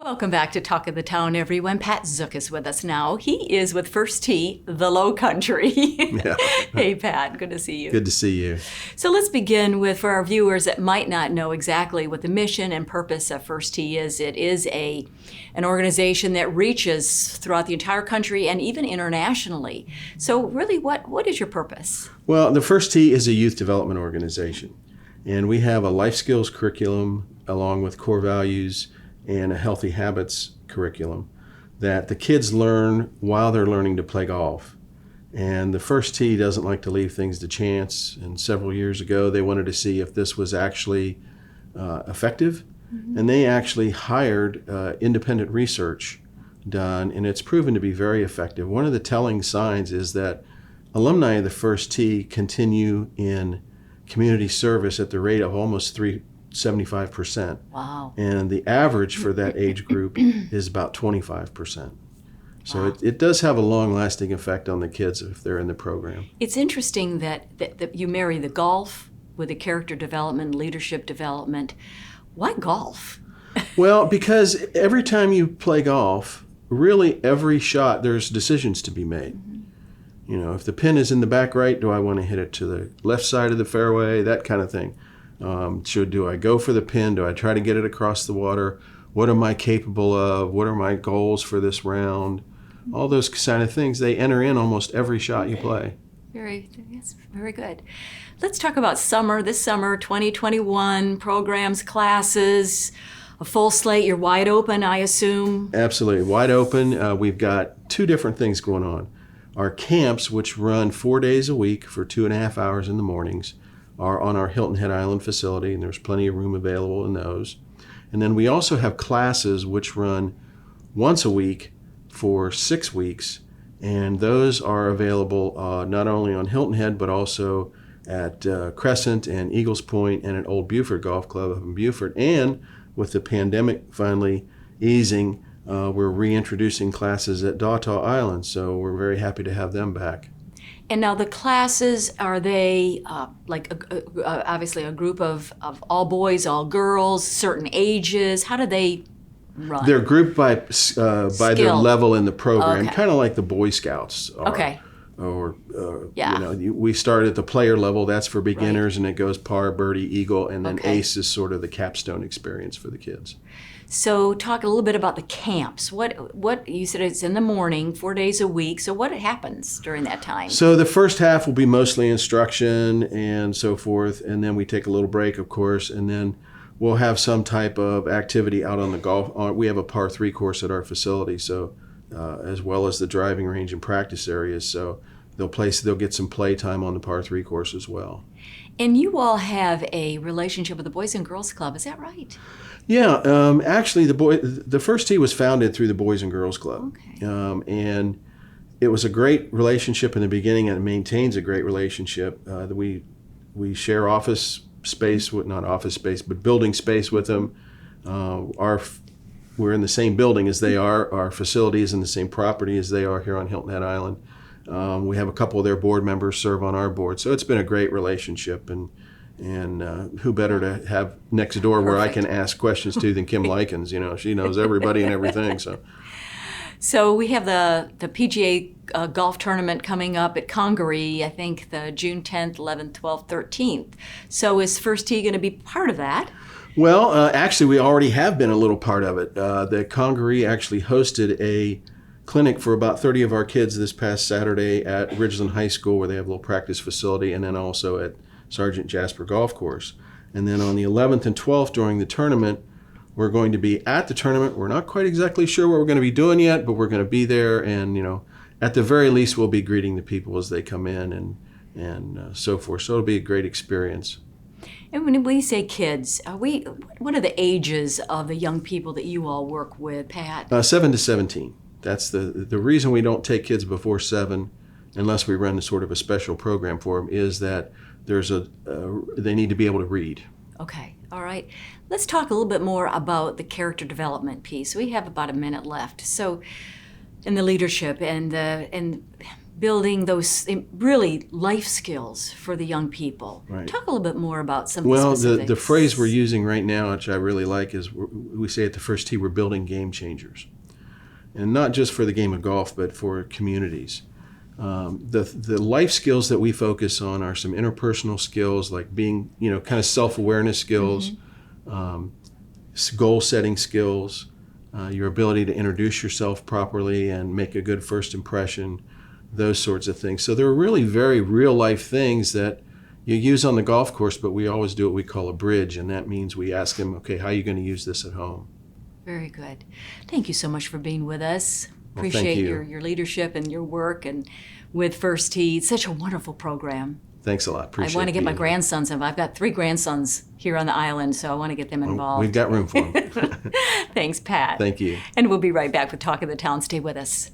Welcome back to Talk of the Town, everyone. PZuk is with us now. He is with First Tee, the Lowcountry. Yeah. Hey, Pat, good to see you. Good to see you. So let's begin with, for our viewers that might not know exactly what the mission and purpose of First Tee is. It is an organization that reaches throughout the entire country and even internationally. So really, what is your purpose? Well, the First Tee is a youth development organization, and we have a life skills curriculum along with core values and a healthy habits curriculum that the kids learn while they're learning to play golf. And the First Tee doesn't like to leave things to chance. And several years ago, they wanted to see if this was actually effective. Mm-hmm. And they actually hired independent research done, and it's proven to be very effective. One of the telling signs is that alumni of the First Tee continue in community service at the rate of almost 75%. Wow. And the average for that age group is about 25%. So Wow. it does have a long-lasting effect on the kids if they're in the program. It's interesting that you marry the golf with the character development, leadership development. Why golf? Well, because every time you play golf, really every shot, there's decisions to be made. Mm-hmm. You know, if the pin is in the back right, do I want to hit it to the left side of the fairway? That kind of thing. Do I go for the pin? Do I try to get it across the water? What am I capable of? What are my goals for this round? All those kind of things, they enter in almost every shot you play. Yes, very good. Let's talk about summer. This summer, 2021, programs, classes, a full slate. You're wide open, I assume. Absolutely, wide open. We've got two different things going on. Our camps, which run 4 days a week for 2.5 hours in the mornings, are on our Hilton Head Island facility, and there's plenty of room available in those. And then we also have classes which run once a week for 6 weeks, and those are available not only on Hilton Head but also at Crescent and Eagles Point and at Old Beaufort Golf Club up in Beaufort. And with the pandemic finally easing, we're reintroducing classes at Dawtaw Island, so we're very happy to have them back. And now the classes, are they obviously a group of all boys, all girls, certain ages? How do they run? They're grouped by their level in the program, Okay. kind of like the Boy Scouts are. Okay. Or, Yeah. we start at the player level, that's for beginners, and it goes par, birdie, eagle, and then ace is sort of the capstone experience for the kids. So talk a little bit about the camps. What you said it's in the morning, 4 days a week. So what happens during that time? So the first half will be mostly instruction and so forth, and then we take a little break, of course, and then we'll have some type of activity out on the golf. We have a par 3 course at our facility, so as well as the driving range and practice areas. So they'll get some play time on the par 3 course as well. And you all have a relationship with the Boys and Girls Club, is that right? Yeah, actually, the First Tee was founded through the Boys and Girls Club, and it was a great relationship in the beginning, and it maintains a great relationship. We share office space, not office space, but building space with them. We're in the same building as they are. Our facility is in the same property as they are here on Hilton Head Island. We have a couple of their board members serve on our board, so it's been a great relationship, and who better to have next door where I can ask questions to than Kim Likens? You know, she knows everybody and everything. So we have the PGA golf tournament coming up at Congaree, I think the June 10th, 11th, 12th, 13th. So is First Tee going to be part of that? Well, actually, we already have been a little part of it. The Congaree actually hosted a clinic for about 30 of our kids this past Saturday at Ridgeland High School, where they have a little practice facility, and then also at Sergeant Jasper Golf Course. And then on the 11th and 12th during the tournament, we're going to be at the tournament. We're not quite exactly sure what we're going to be doing yet, but we're going to be there, and at the very least, we'll be greeting the people as they come in and so forth. So it'll be a great experience. And when we say kids, what are the ages of the young people that you all work with, Pat? 7 to 17. That's the reason we don't take kids before 7, unless we run sort of a special program for them, is that they need to be able to read. Okay, all right. Let's talk a little bit more about the character development piece. We have about a minute left. So, in the leadership and building those really life skills for the young people. Right. Talk a little bit more about some Well, of the specifics. the phrase we're using right now, which I really like, is we say at the First Tee, we're building game changers. And not just for the game of golf, but for communities. The life skills that we focus on are some interpersonal skills, like being, kind of self-awareness skills, goal-setting skills, your ability to introduce yourself properly and make a good first impression, those sorts of things. So they're really very real-life things that you use on the golf course, but we always do what we call a bridge, and that means we ask them, okay, how are you going to use this at home? Very good. Thank you so much for being with us. Well, thank Appreciate you. your leadership and your work and with First Tee. It's such a wonderful program. Thanks a lot. Appreciate I want to get my being here. grandsons involved. I've got 3 grandsons here on the island, so I want to get them involved. We've got room for them. Thanks, Pat. Thank you. And we'll be right back with Talk of the Town. Stay with us.